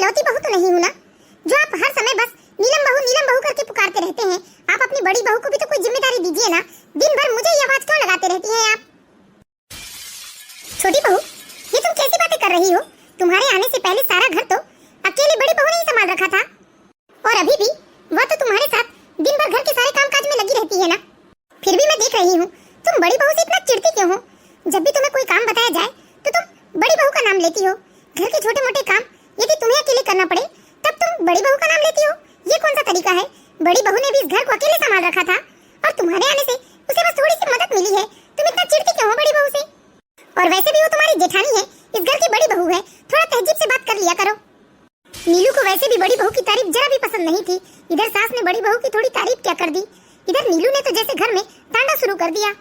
इकलौती बहू तो नहीं हूँ ना जो आप हर समय बस नीलम बहू करके पुकारते रहते हैं। आप अपनी बड़ी बहू को भी तो कोई जिम्मेदारी दीजिए ना। दिन भर मुझे ये आवाज क्यों लगाते रहती हैं आप? छोटी बहू, ये तुम कैसी बातें कर रही हो? तुम्हारे आने से पहले सारा घर तो अकेली बड़ी बहू ने ही संभाल रखा था, और अभी भी वह तो तुम्हारे साथ दिन भर घर के सारे कामकाज में लगी रहती है ना। फिर भी मैं देख रही हूँ तुम बड़ी बहू से इतना चिढ़ती क्यों हो? जब भी तुम्हें कोई काम बताया जाए तो तुम बड़ी बहू का नाम लेती हो। घर के छोटे मोटे काम यदि तुम्हें अकेले करना पड़े तब तुम बड़ी बहू का नाम लेती हो। ये कौन सा तरीका है? बड़ी बहू ने भी इस घर को अकेले संभाल रखा था और तुम्हारे आने से उसे बस थोड़ी सी मदद मिली है। तुम इतना चिढ़ती क्यों हो बड़ी बहू से? और वैसे भी वो तुम्हारी जेठानी है, इस घर की बड़ी बहू है, थोड़ा तहजीब से बात कर लिया करो। नीलू को वैसे भी बड़ी बहू की तारीफ जरा भी पसंद नहीं थी। इधर सास ने बड़ी बहू की थोड़ी तारीफ क्या कर दी, इधर नीलू ने तो जैसे घर में तांडव शुरू कर दिया।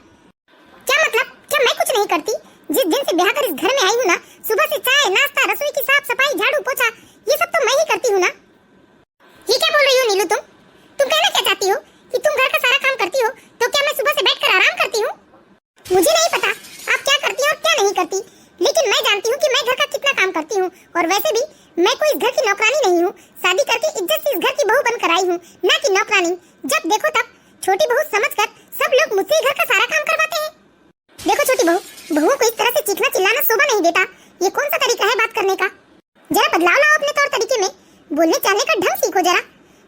क्या मतलब? क्या मैं कुछ नहीं करती? जिस दिन से ब्याह कर इस घर में आई हूँ ना, सुबह से चाय नाश्ता रसोई की साफ सफाई झाड़ू पोछा ये सब तो मैं ही करती हूँ ना। ये क्या बोल रही हो नीलू? तुम कहना क्या चाहती हो कि तुम घर का सारा काम करती हो, तो क्या मैं सुबह से बैठकर आराम करती हूँ? मुझे नहीं पता आप क्या करती हो और क्या नहीं करती, लेकिन मैं जानती हूँ कि मैं घर का कितना काम करती हूँ। और वैसे भी मैं कोई इस घर की नौकरानी नहीं हूँ। शादी करके इज्जत से इस घर की बहू बनकर आई हूँ, ना कि नौकरानी। जब देखो तब छोटी बहू समझकर सब लोग मुझसे घर का सारा काम करवाते हैं। देखो छोटी बहू, बहुओं को इस तरह से चीखना चिल्लाना शोभा नहीं देता। ये कौन सा तरीका है बात करने का? जरा बदलाव लाओ अपने तौर तरीके में, बोलने चालने का ढंग सीखो जरा।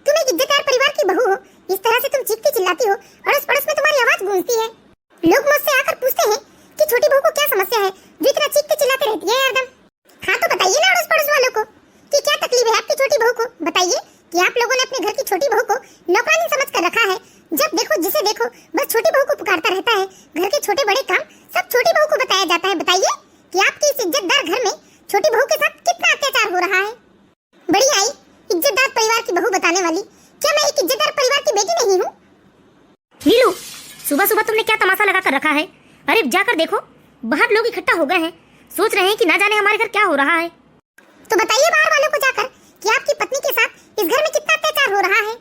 तुम एक इज्जतदार परिवार की बहू हो, इस तरह से तुम चीखती चिल्लाती हो, अड़ोस पड़ोस में तुम्हारी आवाज गूंजती है। लोग मुझसे आकर पूछते हैं कि छोटी बहू को क्या समस्या है जो इतना चीखते चिल्लाते रहती है हरदम। हाँ तो बताइए ना अड़ोस पड़ोस वालों को कि क्या तकलीफ है आपकी छोटी बहू को। बताइए कि आप लोगों ने अपने घर की छोटी बहू को नौकरानी समझकर रखा है। जब देखो जिसे देखो बस छोटी बहू को पुकारता रहता है। घर के छोटे बड़े काम सब छोटी बहू को बताया जाता है। बताइए कि आपकी इस इज्जतदार घर में छोटी बहू के साथ कितना अत्याचार हो रहा है। बड़ी आई इज्जतदार परिवार की बहू बताने वाली, क्या मैं एक इज्जतदार परिवार की बेटी नहीं हूँ? नीलू, सुबह सुबह तुमने क्या तमाशा लगा कर रखा है? अरे जाकर देखो, बाहर लोग इकट्ठा हो गए हैं, सोच रहे हैं कि ना जाने हमारे घर क्या हो रहा है। तो बताइए बाहर वालों को जाकर कि आपकी पत्नी के साथ इस घर में कितना अत्याचार हो रहा है।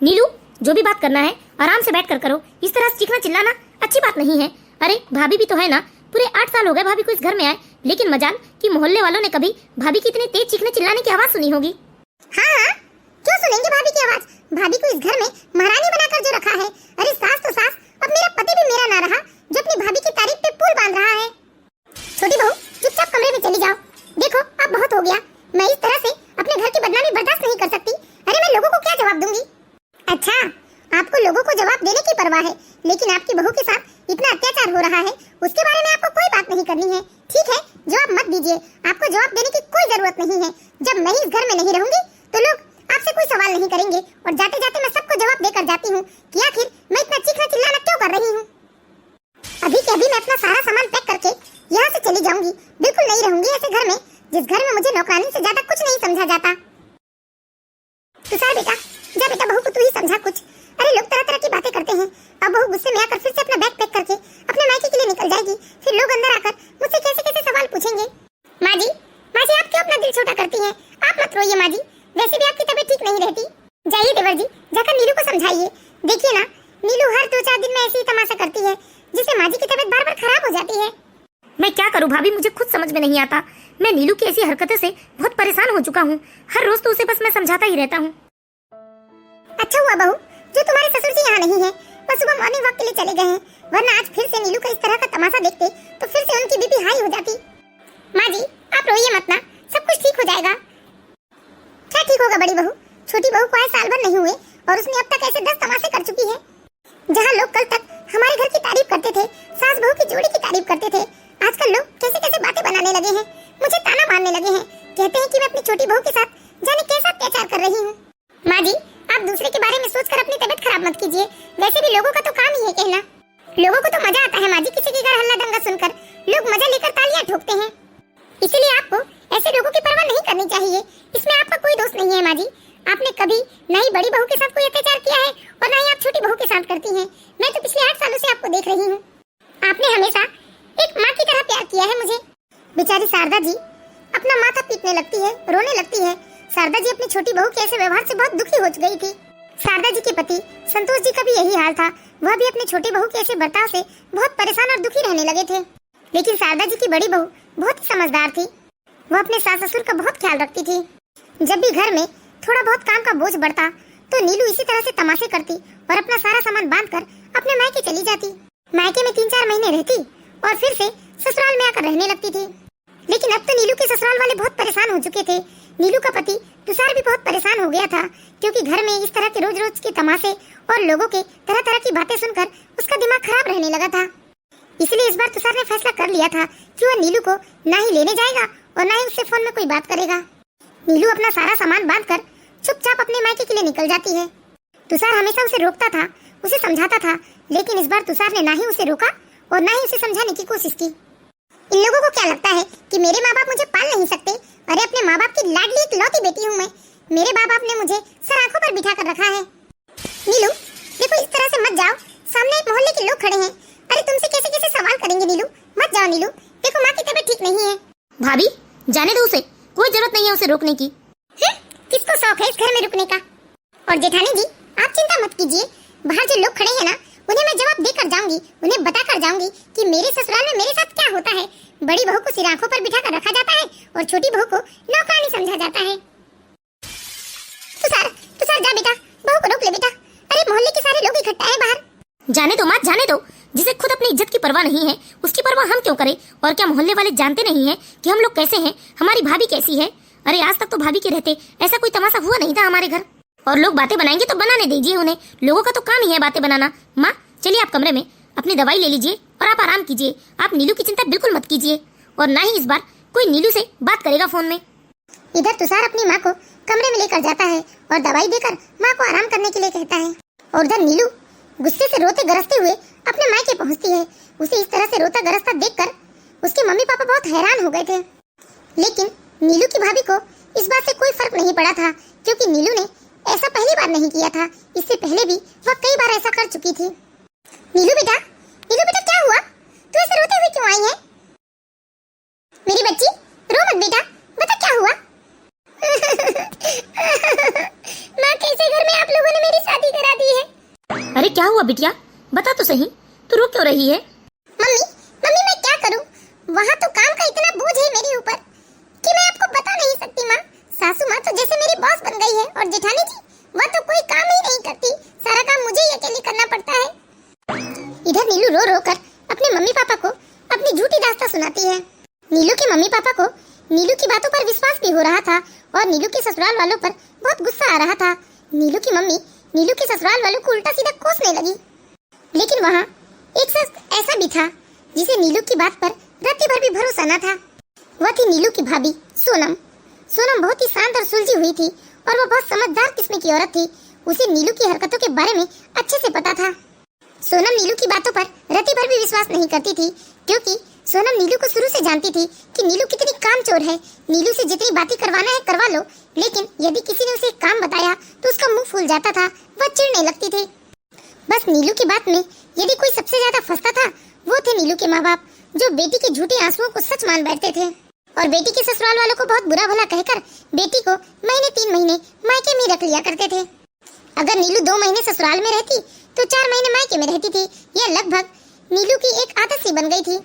नीलू, जो भी बात करना है आराम से बैठ कर करो, इस तरह से चीखना चिल्लाना अच्छी बात नहीं है। अरे भाभी भी तो है ना, पूरे 8 साल हो गए भाभी को इस घर में आए, लेकिन मजाल कि मोहल्ले वालों ने कभी भाभी की इतनी तेज चीखने चिल्लाने की आवाज सुनी होगी। हाँ, क्यों सुनेंगे भाभी की आवाज? भाभी को इस घर में महारानी बनाकर जो रखा है। अरे सास तो सास, अब मेरा पति भी मेरा ना रहा जो अपनी भाभी की तारीफ पे पुल बांध रहा है। छोटी बहू चुपचाप कमरे में चली जाओ। देखो अब बहुत हो गया, मैं इस तरह से अपने घर की बदनामी बर्दाश्त नहीं कर सकती। अरे मैं लोगों को क्या जवाब दूंगी? अच्छा, आपको लोगों को जवाब देने की परवाह है, लेकिन आपकी बहू के साथ इतना अत्याचार हो रहा है उसके बारे में आपको कोई बात नहीं करनी है। ठीक है, जवाब मत दीजिए, आपको जवाब देने की कोई जरूरत नहीं है। जब मैं इस घर में नहीं रहूंगी तो लोग आपसे कोई सवाल नहीं करेंगे, और जाते जाते मैं सबको जवाब देकर जाती हूँ कि आखिर मैं इतना चीखना चिल्लाना क्यों कर रही हूँ। अभी के अभी मैं अपना सारा सामान पैक करके यहाँ से चली जाऊंगी। बिल्कुल नहीं रहूंगी ऐसे घर में जिस घर में मुझे नौकरानी से ज्यादा कुछ नहीं समझा जाता। तुषार बेटा, जा बेटा, बहू को तू ही समझा कुछ। अरे लोग तरह तरह की बातें करते हैं। अब बहू गुस्से में आकर फिर से अपना बैग पैक करके अपने मायके के लिए निकल जाएगी। फिर लोग अंदर आकर मुझसे कैसे कैसे सवाल पूछेंगे। माँ जी आप क्यों अपना दिल छोटा करती हैं? आप मत रोइए माँ जी, वैसे भी आपकी तबीयत ठीक नहीं रहती। जाइए देवर जी, जाकर नीलू को समझाइए। देखिए ना, नीलू हर 2-4 दिन में ऐसे ही तमाशा करती है जिससे माँ जी की तबीयत बार बार खराब हो जाती है। मैं क्या करूँ भाभी, मुझे खुद समझ में नहीं आता। मैं नीलू की ऐसी हरकतों से बहुत परेशान हो चुका हूँ। हर रोज तो उसे बस मैं समझाता ही रहता हूँ। अच्छा हुआ बहू जो तुम्हारे ससुर जी यहाँ नहीं है, वो सुबह मॉर्निंग वॉक के लिए चले गए हैं, वरना आज फिर से नीलू का इस तरह का तमाशा देखते तो फिर से उनकी बीपी हाई हो जाती। माँ जी आप रोइए मत ना, सब कुछ ठीक हो जाएगा। क्या ठीक होगा बड़ी बहू? छोटी बहू को आए साल भर नहीं हुए और उसने अब तक ऐसे 10 तमाशे कर चुकी है। जहाँ लोग कल तक हमारे घर की तारीफ करते थे, सास बहू की जोड़ी की तारीफ करते थे, आजकल लोग कैसे कैसे बातें बनाने लगे हैं, मुझे ताना मारने लगे हैं, कहते हैं कि मैं अपनी छोटी बहू के साथ जाने कैसा अत्याचार कर रही हूँ। माँ जी आप दूसरे के बारे में सोचकर अपनी तबीयत खराब मत कीजिए। वैसे भी लोगों का तो काम ही है कहना। लोगों को तो मजा आता है माँ जी किसी के घर हल्ला दंगा सुनकर, लोग मजा लेकर तालियां ठोकते हैं। इसीलिए आपको ऐसे लोगों की परवाह नहीं करनी चाहिए। इसमें आपका कोई दोष नहीं है माँ जी। आपने कभी न ही बड़ी बहू के साथ कोई अत्याचार किया है और न ही आप छोटी बहू के साथ करती हैं। मैं तो पिछले 8 सालों से आपको देख रही हूँ। आपने हमेशा एक माँ की तरह प्यार किया है मुझे। बेचारी शारदा जी अपना माथा पीटने लगती है, रोने लगती है। शारदा जी अपनी छोटी बहू के ऐसे व्यवहार से बहुत दुखी हो गई थी। शारदा जी के पति संतोष जी का भी यही हाल था, वह भी अपने छोटी बहू के ऐसे बर्ताव से बहुत परेशान और दुखी रहने लगे थे। लेकिन शारदा जी की बड़ी बहू बहुत ही समझदार थी, वह अपने सास ससुर का बहुत ख्याल रखती थी। जब भी घर में थोड़ा बहुत काम का बोझ बढ़ता तो नीलू इसी तरह से तमाशे करती और अपना सारा सामान बांधकर अपने मायके चली जाती। मायके में 3-4 महीने रहती और फिर से ससुराल में आकर रहने लगती थी। लेकिन अब तो नीलू के ससुराल वाले बहुत परेशान हो चुके थे। नीलू का पति तुषार भी बहुत परेशान हो गया था, क्योंकि घर में इस तरह के रोज रोज के तमाशे और लोगों के तरह तरह की बातें सुनकर उसका दिमाग खराब रहने लगा था। इसलिए इस बार तुषार ने फैसला कर लिया था कि वह नीलू को ना ही लेने जाएगा और ना ही उससे फोन में कोई बात करेगा। नीलू अपना सारा सामान बांधकर चुपचाप अपने मायके के लिए निकल जाती है। तुषार हमेशा उसे रोकता था, उसे समझाता था, लेकिन इस बार तुषार ने ना ही उसे रोका और ना ही उसे समझाने की कोशिश की। इन लोगों को क्या लगता है कि मेरे माँ बाप मुझे पाल नहीं सकते? अरे अपने माँ बाप की लाडली इकलौती बेटी हूँ मैं। मेरे माँ बाप ने मुझे सर आंखों पर बिठा कर रखा है। नीलू देखो, इस तरह से मत जाओ, सामने एक मोहल्ले के लोग खड़े हैं। अरे तुमसे कैसे कैसे सवाल करेंगे नीलू, मत जाओ नीलू, देखो माँ की तबीयत ठीक नहीं है। भाभी जाने दो उसे, कोई जरूरत नहीं है उसे रोकने की। किसको शौक है इस घर में रुकने का? और जेठानी जी आप चिंता मत कीजिए, बाहर जो लोग खड़े हैं ना उन्हें मैं जवाब देकर जाऊंगी, उन्हें बताकर जाऊंगी कि मेरे ससुराल में मेरे साथ क्या होता है। बड़ी बहू को सिर आंखों पर बिठाकर रखा जाता है और छोटी बहू को नौकरानी समझा जाता है। तुषार तुषार जा बेटा, बहू को रोक ले बेटा। अरे मोहल्ले के सारे लोग इकट्ठा है बाहर। जाने दो माँ, जाने दो। जिसे खुद अपनी इज्जत की परवाह नहीं है उसकी परवाह हम क्यों करें? और क्या मोहल्ले वाले जानते नहीं है कि हम लोग कैसे हैं, हमारी भाभी कैसी है? अरे आज तक तो भाभी के रहते ऐसा कोई तमाशा हुआ नहीं था हमारे घर। और लोग बातें बनाएंगे तो बनाने दीजिए उन्हें, लोगों का तो काम ही है बातें बनाना। माँ चलिए आप कमरे में अपनी दवाई ले लीजिए और आप आराम कीजिए। आप नीलू की चिंता बिल्कुल मत कीजिए और ना ही इस बार कोई नीलू से बात करेगा फोन में। इधर तुषार अपनी माँ को कमरे में लेकर जाता है और दवाई देकर माँ को आराम करने के लिए कहता है। और उधर नीलू गुस्से से रोते गरजते हुए अपने मायके पहुँचती है। उसे इस तरह से रोता गरजता देखकर उसके मम्मी पापा बहुत हैरान हो गए थे। लेकिन नीलू की भाभी को इस बात से कोई फर्क नहीं पड़ा था, क्योंकि नीलू ने ऐसा पहली बार नहीं किया था। इससे पहले भी वह कई बार ऐसा कर चुकी थी। नीलू बेटा क्या हुआ? तू ऐसे रोते हुए क्यों आई है? मेरी बच्ची रो मत बेटा, बता क्या हुआ? माँ कैसे घर में आप लोगों ने मेरी शादी करा दी है? अरे क्या हुआ बिटिया, बता तो सही, तू रो क्यों रही है? मम्मी मैं क्या करूं? वहाँ तो काम का इतना बोझ है मेरे ऊपर कि मैं आपको बता नहीं सकती माँ। सासू माँ तो जैसे मेरी बॉस बन गई है और जेठानी जी वह तो कोई काम ही नहीं करती, सारा काम मुझे ही अकेले करना पड़ता है। इधर नीलू रो रो कर अपने मम्मी पापा को अपनी झूठी दास्तां सुनाती है। नीलू के मम्मी पापा को नीलू की बातों पर विश्वास भी हो रहा था और नीलू के ससुराल वालों पर बहुत गुस्सा आ रहा था। नीलू की मम्मी नीलू के ससुराल वालों को उल्टा सीधा कोसने लगी। लेकिन वहाँ एक शख्स ऐसा भी था जिसे नीलू की बात पर रत्ती भर भी भरोसा न था। वह थी नीलू की भाभी सोनम। सोनम बहुत ही शांत और सुलझी हुई थी और वह बहुत समझदार किस्म की औरत थी। उसे नीलू की हरकतों के बारे में अच्छे से पता था। सोनम नीलू की बातों पर रत्ती भर भी विश्वास नहीं करती थी, क्योंकि सोनम नीलू को शुरू से जानती थी कि नीलू कितनी कामचोर है। नीलू से जितनी बातें करवाना है करवा लो, लेकिन यदि किसी ने उसे एक काम बताया तो उसका मुंह फूल जाता था, वह चिढ़ने लगती थी। बस नीलू की बात में यदि कोई सबसे ज्यादा फंसता था वो थे नीलू के माँ बाप, जो बेटी के झूठे आंसुओं को सच मान बैठते थे और बेटी के ससुराल वालों को बहुत बुरा भला कहकर बेटी को 3 महीने मायके में रख लिया करते थे। अगर नीलू 2 महीने ससुराल में रहती तो 4 महीने मायके में रहती थी। यह लगभग नीलू की एक आदत सी बन गई थी।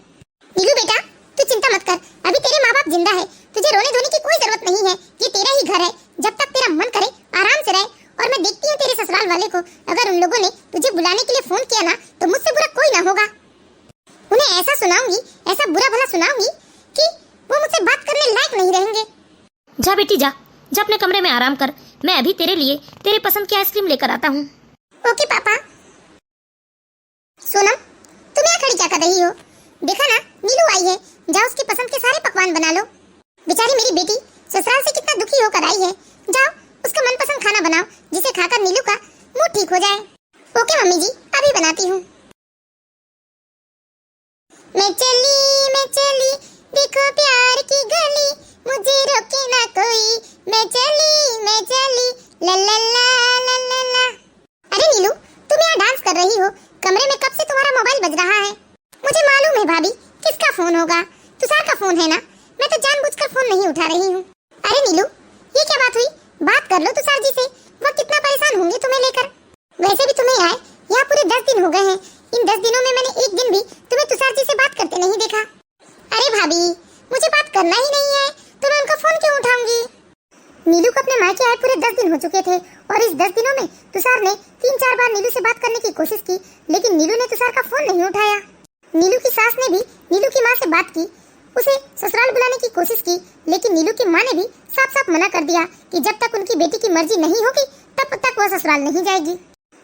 नीलू बेटा तू चिंता मत कर, अभी तेरे माँ बाप जिंदा है, तुझे रोने धोने की कोई जरूरत नहीं है। ये तेरा ही घर है, जब तक तेरा मन करे आराम से रहे। और मैं देखती हूँ तेरे ससुराल वाले को, अगर उन लोगों ने तुझे बुलाने के लिए फोन किया ना तो मुझसे बुरा कोई ना होगा। उन्हें ऐसा सुनाऊंगी, ऐसा बुरा भला सुनाऊंगी कि वो मुझसे बात करने लायक नहीं रहेंगे। जा बेटी जा अपने कमरे में आराम कर, मैं अभी तेरे लिए तेरे पसंद की आइसक्रीम लेकर आता हूँ। ओके पापा। सोनम तुम यहाँ खड़ी क्या कर रही हो? देखा ना नीलू आई है, जाओ उसकी पसंद के सारे पकवान बना लो। बेचारी मेरी बेटी ससुराल से कितना दुखी होकर आई है, जाओ उसका मनपसंद खाना बनाओ जिसे खाकर नीलू का मूड ठीक हो जाए। ओके मम्मी जी, अभी बनाती हूँ। मैं चली देखो प्यार की गली, मुझे रोके ना कोई, मैं चली ला ला ला ला ला ला। अरे नीलू तुम यहाँ डांस कर रही हो, कमरे में कब से तुम्हारा मोबाइल बज रहा है? मुझे मालूम है भाभी, किसका फोन होगा? तुषार का फोन है ना, मैं तो जानबूझकर फोन नहीं उठा रही हूँ। अरे नीलू ये क्या बात हुई? बात कर लो तुषार जी से, वो कितना परेशान होंगे तुम्हें लेकर। वैसे भी तुम्हें आए यहाँ पूरे 10 दिन हो गए हैं, इन 10 दिनों में मैंने एक दिन भी तुम्हें तुषार जी से बात करते नहीं देखा। अरे भाभी मुझे बात करना ही नहीं है तो मैं उनका फोन क्यों उठाऊंगी? नीलू को अपने मायके आए पूरे 10 दिन हो चुके थे और इस 10 दिनों में तुषार ने 3-4 बार नीलू से बात करने की कोशिश की, लेकिन नीलू ने तुषार का फोन नहीं उठाया। नीलू की सास ने भी नीलू की माँ से बात की, उसे ससुराल बुलाने की कोशिश की, लेकिन नीलू की माँ ने भी साफ साफ मना कर दिया कि जब तक उनकी बेटी की मर्जी नहीं होगी तब तक वह ससुराल नहीं जाएगी।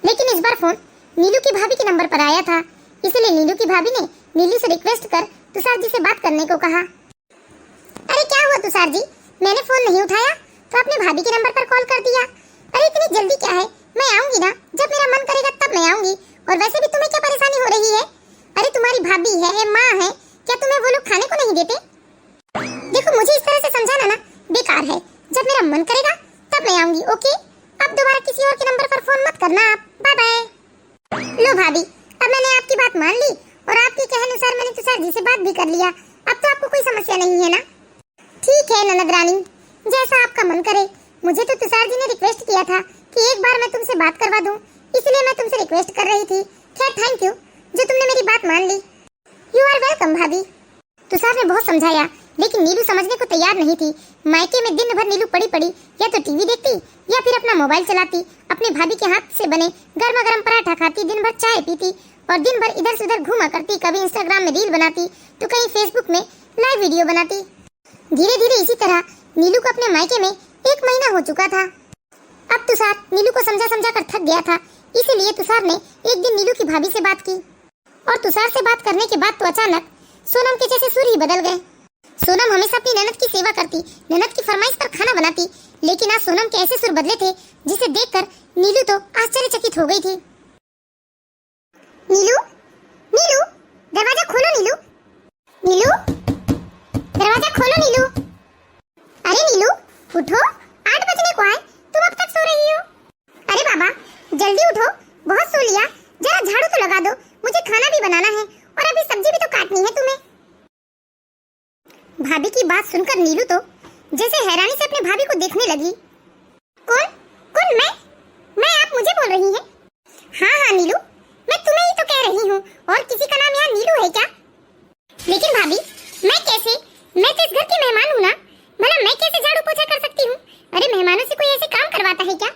लेकिन इस बार फोन नीलू की भाभी के नंबर पर आया था, इसलिए नीलू की भाभी ने नीलू से रिक्वेस्ट कर तुषार जी से बात करने को कहा। अरे क्या हुआ तुषार जी, मैंने फोन नहीं उठाया तो आपने भाभी के नंबर पर कॉल कर दिया। अरे इतनी जल्दी क्या है, मैं आऊंगी ना, जब मेरा मन करेगा तब मैं आऊंगी। और वैसे भी तुम्हें क्या परेशानी हो रही है? अरे तुम्हारी भाभी है, माँ है, क्या तुम्हें वो लोग खाने को नहीं देते? देखो मुझे इस तरह से समझाना ना बेकार है, जब मेरा मन करेगा तब मैं आऊंगी। ओके, अब दोबारा किसी और के नंबर पर फोन मत करना आप। Bye bye. लो भाभी, अब मैंने आपकी बात मान ली और आपके कहे अनुसार मैंने तुषार जी से बात भी कर लिया। अब तो आपको कोई समस्या नहीं है ना? ठीक है ननद रानी, जैसा आपका मन करे। मुझे तो तुषार जी ने रिक्वेस्ट किया था कि एक बार मैं तुमसे बात करवा दूं, इसलिए मैं तुमसे रिक्वेस्ट कर रही थी। खैर थैंक यू जो तुमने मेरी बात मान ली। यू आर वेलकम भाभी। तुषार ने बहुत समझाया, लेकिन नीलू समझने को तैयार नहीं थी। मायके में दिन भर नीलू पड़ी पड़ी या तो टीवी देखती या फिर अपना मोबाइल चलाती, अपने भाभी के हाथ से बने गर्मा गर्म पराठा खाती, दिन भर चाय पीती और दिन भर इधर से उधर घूमा करती। कभी इंस्टाग्राम में रील बनाती तो कहीं फेसबुक में लाइव वीडियो बनाती। धीरे धीरे इसी तरह नीलू को अपने मायके में 1 महीना हो चुका था। अब तुषार नीलू को समझा समझा कर थक गया था, इसीलिए तुषार ने एक दिन नीलू की भाभी से बात की और तुषार से बात करने के बाद तो अचानक सोनम के जैसे सुर ही बदल गए। सोनम हमेशा अपनी ननद की सेवा करती, ननद की फरमाइश पर खाना बनाती, लेकिन आज सोनम के ऐसे सुर बदले थे जिसे देखकर नीलू तो आश्चर्यचकित हो गई थी। नीलू, नीलू, दरवाजा खोलो नीलू, नीलू, दरवाजा खोलो नीलू। अरे नीलू उठो, 8 बजने को आए, तुम अब तक सो रही हो? अरे बाबा जल्दी उठो, बहुत सो लिया, जरा झाड़ू तो लगा दो, मुझे खाना भी बनाना है और अभी सब्जी भी तो काटनी है तुम्हें। भाभी की बात सुनकर नीलू तो जैसे हैरानी से अपने भाभी को देखने लगी। कौन कौन? मैं आप मुझे बोल रही हैं? हाँ नीलू, मैं तुम्हें ही तो कह रही हूँ, और किसी का नाम यहाँ नीलू है क्या? लेकिन भाभी मैं कैसे, मैं तो इस घर की मेहमान हूँ ना, भला मैं कैसे झाड़ू पोछा कर सकती हूँ? अरे मेहमानों से कोई ऐसे काम करवाता है क्या?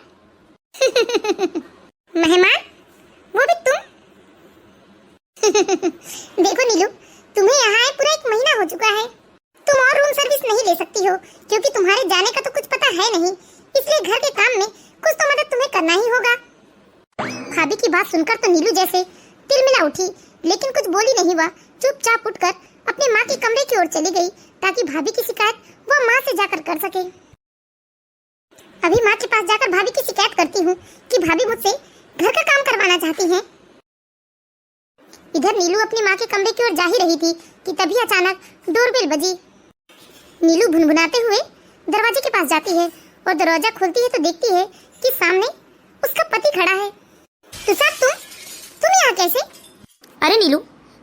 मेहमान, वो भी तुम? देखो नीलू, तुम्हें यहाँ आए पूरा 1 महीना हो चुका है, तुम और रूम सर्विस नहीं ले सकती हो क्योंकि तुम्हारे जाने का तो कुछ पता है नहीं, इसलिए घर के काम में कुछ तो मदद तुम्हें करना ही होगा। भाभी की बात सुनकर तो नीलू जैसे तिलमिला उठी, लेकिन कुछ बोली नहीं। वह चुपचाप उठकर अपने माँ के कमरे की ओर चली गई ताकि भाभी की शिकायत वह माँ से जाकर कर सके। अभी माँ के पास जाकर भाभी की शिकायत करती हूँ कि भाभी मुझसे घर का काम करवाना चाहती हैं। इधर नीलू अपनी माँ के कमरे की ओर जा ही रही थी कि तभी अचानक डोरबेल बजी। नीलू भुनभुनाते हुए दरवाजे के पास जाती है और दरवाजा खोलती है तो देखती है कि सामने उसका पति खड़ा है। तुषार, तुम यहाँ कैसे? अरे नीलू,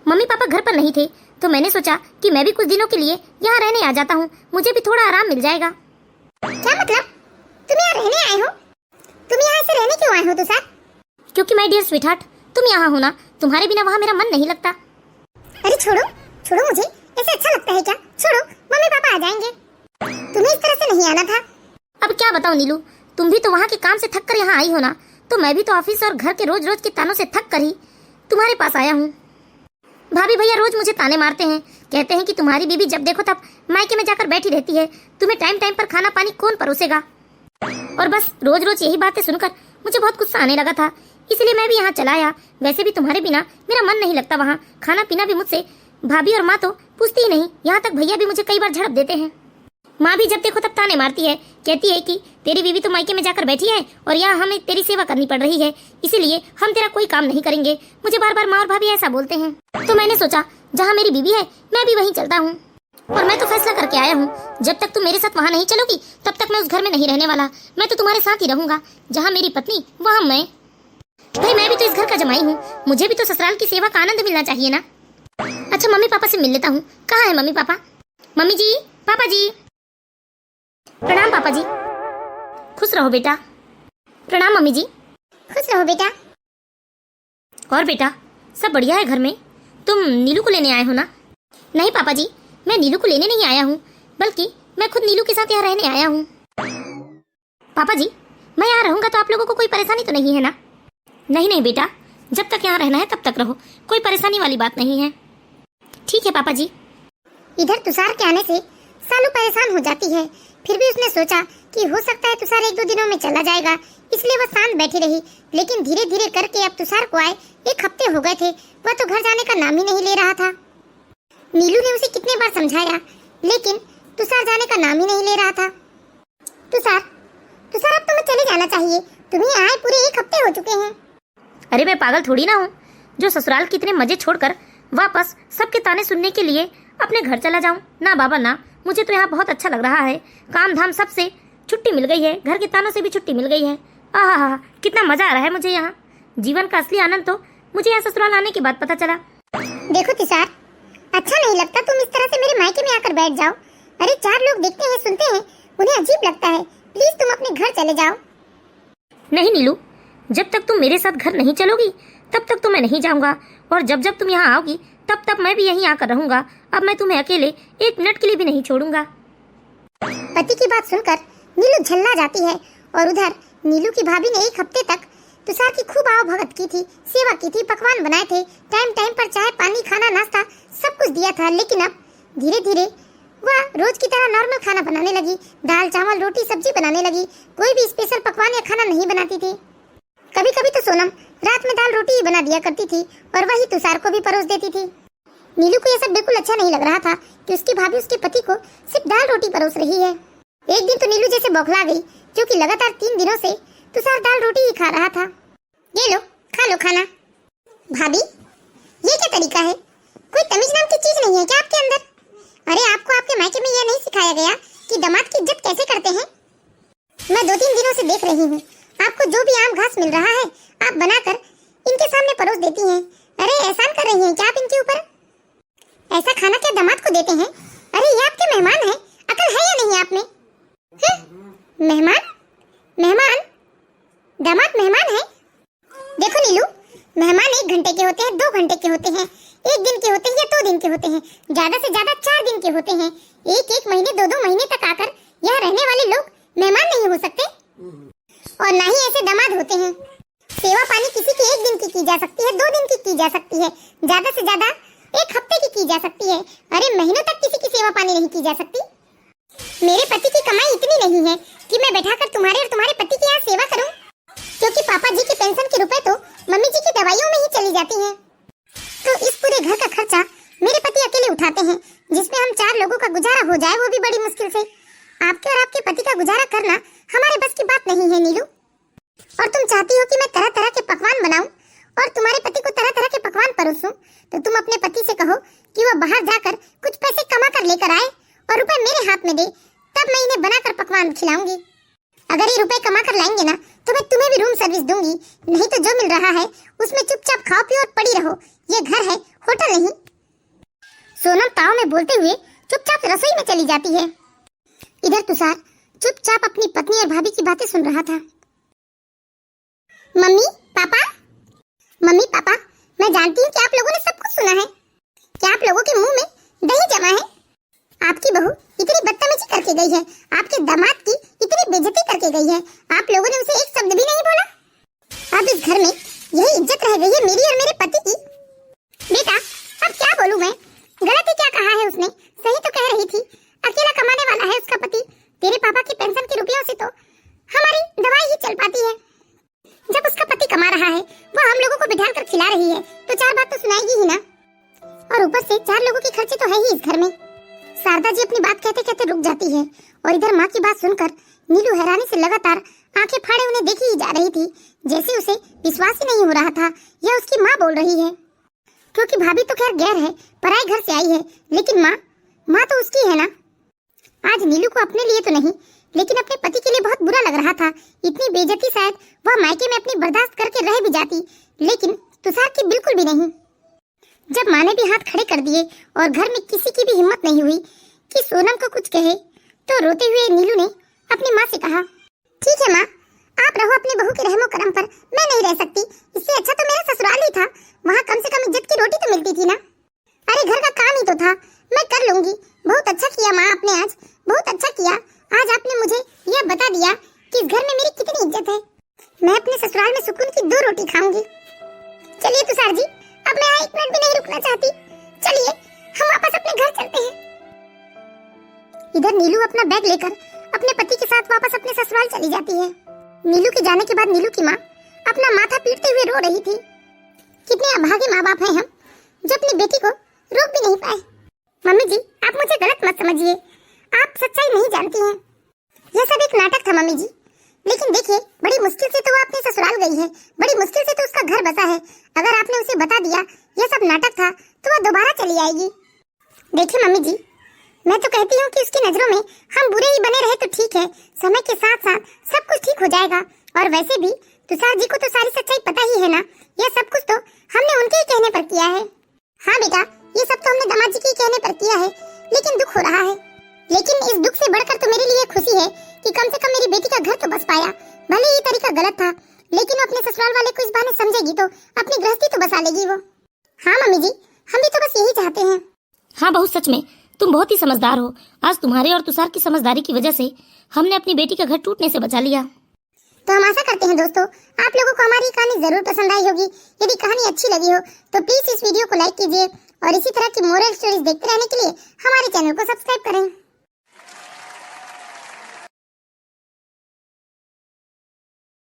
मम्मी पापा घर पर नहीं थे तो मैंने सोचा कि मैं भी कुछ दिनों के लिए यहाँ रहने आ जाता हूँ, मुझे भी थोड़ा आराम मिल जाएगा। क्या मतलब, तुम यहाँ रहने आए हो? तुम यहाँ से रहने क्यों आए हो तुषार? क्योंकि माय डियर स्वीटहार्ट, तुम यहाँ हो ना, तुम्हारे बिना वहाँ मेरा मन नहीं लगता। अरे छोड़ो छोड़ो, मुझे ऐसे अच्छा लगता है क्या? छोड़ो, मम्मी पापा आ जाएंगे। तुम्हें इस तरह से नहीं आना था। अब क्या बताऊँ नीलू, तुम भी तो वहाँ के काम से थक कर यहाँ आई हो ना, तो मैं भी तो ऑफिस और घर के रोज रोज के तानों से थक कर ही तुम्हारे पास आया हूँ। भाभी भैया रोज मुझे ताने मारते हैं, कहते हैं कि तुम्हारी बीबी जब देखो तब मायके में जाकर बैठी रहती है, तुम्हें टाइम टाइम पर खाना पानी कौन परोसेगा। और बस रोज रोज यही बातें सुनकर मुझे बहुत गुस्सा आने लगा था, इसलिए मैं भी यहाँ चला आया। वैसे भी तुम्हारे बिना मेरा मन नहीं लगता वहाँ, खाना पीना भी मुझसे भाभी और माँ तो पूछती ही नहीं, यहाँ तक भैया भी मुझे कई बार झड़प देते हैं। माँ भी जब देखो तब ताने मारती है, कहती है कि तेरी बीवी तो मायके में जाकर बैठी है और यहाँ हमें तेरी सेवा करनी पड़ रही है, इसीलिए हम तेरा कोई काम नहीं करेंगे। मुझे बार बार माँ और भाभी ऐसा बोलते हैं, तो मैंने सोचा जहाँ मेरी बीवी है मैं भी वहीं चलता हूँ। और मैं तो फैसला करके आया हूँ, जब तक तुम मेरे साथ वहाँ नहीं चलोगी तब तक मैं उस घर में नहीं रहने वाला। मैं तो तुम्हारे साथ ही रहूंगा, जहाँ मेरी पत्नी वहाँ मैं। भाई मैं भी तो इस घर का जमाई हूँ, मुझे भी तो ससुराल की सेवा का आनंद मिलना चाहिए ना। अच्छा मम्मी पापा से मिल लेता हूँ, कहाँ है मम्मी पापा? मम्मी जी, पापा जी। प्रणाम पापा जी। खुश रहो बेटा। प्रणाम मम्मी जी। खुश रहो बेटा। और बेटा सब बढ़िया है घर में? तुम नीलू को लेने आए हो ना? नहीं पापा जी, मैं नीलू को लेने नहीं आया हूँ, बल्कि मैं खुद नीलू के साथ यहाँ रहने आया हूँ। पापा जी, मैं यहाँ रहूंगा तो आप लोगों को कोई परेशानी तो नहीं है ना? नहीं नहीं बेटा, जब तक यहाँ रहना है तब तक रहो, कोई परेशानी वाली बात नहीं है। ठीक है पापा जी। इधर तुषार के आने से सालू परेशान हो जाती है। फिर भी उसने सोचा कि हो सकता है तुषार 1-2 दिनों में चला जाएगा, इसलिए वह शांत बैठी रही। लेकिन धीरे धीरे करके अब तुषार को आए 1 हफ्ते हो गए थे, वह तो घर जाने का नाम ही नहीं ले रहा था। नीलू ने उसे कितने बार समझाया, लेकिन तुषार जाने का नाम ही नहीं ले रहा था। तुषार, तुषार अब तुम्हें चले जाना चाहिए, तुम्हें आए पूरे 1 हफ्ते हो चुके हैं। अरे मैं पागल थोड़ी ना हूँ जो ससुराल के इतने मजे छोड़कर वापस सबके ताने सुनने के लिए अपने घर चला जाऊं। ना बाबा ना, मुझे तो यहाँ बहुत अच्छा लग रहा है। काम धाम सबसे छुट्टी मिल गई है, घर के तानों से भी छुट्टी मिल गई है। आहा, कितना मजा आ रहा है मुझे यहाँ। जीवन का असली आनंद तो मुझे यहाँ ससुराल आने के बाद पता चला। देखो तुषार, अच्छा नहीं लगता तुम इस तरह से मेरे मायके में आकर बैठ जाओ। अरे 4 लोग देखते हैं, सुनते हैं, उन्हें अजीब लगता है। प्लीज तुम अपने घर चले जाओ। नहीं नीलू, जब तक तुम मेरे साथ घर नहीं चलोगी तब तक तो मैं नहीं जाऊंगा, और जब जब तुम यहाँ आओगी तब तब मैं भी यहीं आकर रहूंगा। अब मैं तुम्हें अकेले 1 मिनट के लिए भी नहीं छोड़ूंगा। पति की बात सुनकर नीलू झल्ला जाती है, और उधर नीलू की भाभी ने 1 हफ्ते तक तुषार की खूब आओ भगत की थी, सेवा की थी, पकवान बनाए थे, टाइम टाइम पर चाय पानी खाना नाश्ता सब कुछ दिया था। लेकिन अब धीरे धीरे वह रोज की तरह नॉर्मल खाना बनाने लगी, दाल चावल रोटी सब्जी बनाने लगी, कोई भी स्पेशल पकवान या खाना नहीं बनाती थी। कभी कभी तो सोनम रात में दाल रोटी ही बना दिया करती थी और वही तुषार को भी परोस देती थी। नीलू को यह सब बिल्कुल अच्छा नहीं लग रहा था कि उसकी भाभी उसके पति को सिर्फ दाल रोटी परोस रही है। एक दिन तो नीलू जैसे बौखला गई, क्योंकि लगातार 3 दिनों से तुषार दाल रोटी ही खा रहा था। ये लो, खा लो खाना। भाभी, ये क्या तरीका है? कोई तमीज नाम की चीज नहीं है क्या आपके अंदर? अरे आपको आपके मायके में यह नहीं सिखाया गया कि दामाद की इज्जत कैसे करते हैं? मैं 2-3 दिनों से देख रही हूँ, आपको जो भी आम घास मिल रहा है आप बनाकर इनके सामने परोस देती हैं। अरे एहसान कर रही हैं क्या आप इनके ऊपर? ऐसा खाना क्या दामाद को देते हैं? अरे ये आपके मेहमान हैं, अकल है या नहीं आप में? मेहमान? मेहमान? दामाद मेहमान है? देखो नीलू, मेहमान 1 घंटे के होते हैं, 2 घंटे के होते हैं, 1 दिन के होते हैं या 2 दिन के होते हैं, ज्यादा से ज्यादा 4 दिन के होते हैं। 1-1 महीने 2-2 महीने तक आकर यहाँ रहने वाले लोग मेहमान नहीं हो सकते, और ना ही ऐसे दामाद होते हैं। सेवा पानी किसी की 1 दिन की जा सकती है, 2 दिन की जा सकती है, ज्यादा से ज्यादा 1 हफ्ते की जा सकती है। अरे महीनों तक किसी की सेवा पानी नहीं की जा सकती। मेरे पति की कमाई इतनी नहीं है कि मैं बैठाकर तुम्हारे और तुम्हारे पति की यहाँ सेवा करूं, क्योंकि पापा जी की पेंशन के रुपए तो मम्मी जी की दवाइयों में ही चली जाती हैं। तो इस पूरे घर का खर्चा मेरे पति अकेले उठाते हैं, जिसमें हम 4 लोगों का गुजारा हो जाए वो भी बड़ी मुश्किल से। आपके और आपके पति का गुजारा करना हमारे बस की बात नहीं है नीलू। और तुम चाहती हो कि मैं तरह तरह के पकवान बनाऊं और तुम्हारे पति को तरह तरह के पकवान परोसूं, तो तुम अपने पति से कहो कि वह बाहर जाकर कुछ पैसे कमा कर लेकर आए और रुपए मेरे हाथ में दे, तब मैं इन्हें बनाकर पकवान खिलाऊंगी। अगर ये रुपए कमा कर लाएंगे ना तो मैं तुम्हें भी रूम सर्विस दूंगी, नहीं तो जो मिल रहा है उसमें चुपचाप खाओ पियो और पड़ी रहो। ये घर है, होटल नहीं। सोनम ताव में बोलते हुए चुपचाप रसोई में चली जाती है। इधर तुषार चुपचाप अपनी पत्नी और भाभी की बातें सुन रहा था। मम्मी पापा, मैं जानती हूँ कि आप लोगों ने सब कुछ सुना है। क्या आप लोगों के मुंह में दही जमा है? आपकी बहू इतनी बदतमीजी करके गई है, आपके दामाद की इतनी बेइज्जती करके गई है, आप लोगों ने उसे 1 शब्द भी नहीं बोला। अब इस घर में यही इज्जत रह गई है मेरी और मेरे पति की। बेटा अब क्या बोलूं मैं, गलत ही क्या कहा है उसने? सही तो कह रही थी, अकेला कमाने वाला है उसका पति। तेरे पापा की पेंशन के रुपयों से तो हमारी दवाई ही चल पाती है। जब उसका पति कमा रहा है, वो हम लोगों को बिठाकर खिला रही है, तो 4 बात तो सुनाएगी ही ना। और ऊपर से 4 लोगों के खर्चे तो है ही इस घर में। शारदा जी अपनी बात कहते कहते रुक जाती है, और इधर माँ की बात सुनकर नीलू हैरानी से लगातार आंखें फाड़े उन्हें देखी ही जा रही थी, जैसे उसे विश्वास ही नहीं हो रहा था यह उसकी माँ बोल रही है। क्योंकि भाभी तो खैर गैर है, पराए घर से आई है, लेकिन माँ तो उसकी है ना। आज नीलू को अपने लिए तो नहीं, लेकिन अपने पति के लिए बहुत बुरा लग रहा था। इतनी बेइज्जती शायद वह मायके में अपनी बर्दाश्त करके रह भी जाती, लेकिन तुषार की बिल्कुल भी नहीं। जब माँ ने भी हाथ खड़े कर दिए और घर में किसी की भी हिम्मत नहीं हुई कि सोनम को कुछ कहे, तो रोते हुए नीलू ने अपनी माँ से कहा, ठीक है माँ, आप रहो अपनी बहू के रहमो करम पर, मैं नहीं रह सकती। इससे अच्छा तो मेरा ससुराल ही था, वहाँ कम से कम इज्जत की रोटी तो मिलती थी ना। अरे घर का काम ही तो था, मैं कर लूंगी। बहुत अच्छा किया माँ आपने, आज बहुत अच्छा किया। आज आपने मुझे यह बता दिया कि इस घर में मेरी कितनी इज्जत है। मैं अपने ससुराल में सुकून की 2 रोटी खाऊंगी। चलिए तुषार जी, अब मैं यहाँ 1 मिनट भी नहीं रुकना चाहती। चलिए हम वापस अपने घर चलते हैं। इधर नीलू अपना बैग लेकर अपने पति के साथ वापस अपने ससुराल चली जाती है। नीलू के जाने के बाद नीलू की माँ अपना माथा पीटते हुए रो रही थी। कितने अभागे माँ बाप हैं हम, जो अपनी बेटी को रोक भी नहीं पाए। मम्मी जी, आप मुझे गलत मत समझिए, आप सच्चाई नहीं जानती हैं। यह सब एक नाटक था मम्मी जी, लेकिन देखिए बड़ी मुश्किल से तो वो अपने ससुराल गई है, बड़ी मुश्किल से तो उसका घर बसा है। अगर आपने उसे बता दिया यह सब नाटक था तो वह दोबारा चली आएगी। देखिए मम्मी जी, मैं तो कहती हूँ कि उसकी नजरों में हम बुरे ही बने रहे तो ठीक है, समय के साथ साथ सब कुछ ठीक हो जाएगा। और वैसे भी तुषार जी को तो सारी सच्चाई पता ही है ना, यह सब कुछ तो हमने उनके ही कहने पर किया है। हाँ बेटा, ये सब तो हमने दामाद जी के कहने पर किया है, लेकिन दुख हो रहा है। लेकिन इस दुख से बढ़कर तो मेरे लिए खुशी है कि कम से कम मेरी बेटी का घर तो बस पाया। भले ये तरीका गलत था, लेकिन अपने ससुराल वाले को इस बहाने समझेगी तो अपनी गृहस्थी तो बसा लेगी वो। हाँ मम्मी जी, हम भी तो बस यही चाहते हैं। हाँ बहू, सच में तुम बहुत ही समझदार हो। आज तुम्हारे और तुषार की समझदारी की वजह से हमने अपनी बेटी का घर टूटने से बचा लिया। तो हम आशा करते हैं दोस्तों, आप लोगों को हमारी कहानी जरूर पसंद आई होगी। यदि कहानी अच्छी लगी हो तो प्लीज इस वीडियो को लाइक कीजिए और इसी तरह की मोरल स्टोरीज देखते रहने के लिए हमारे चैनल को सब्सक्राइब करें।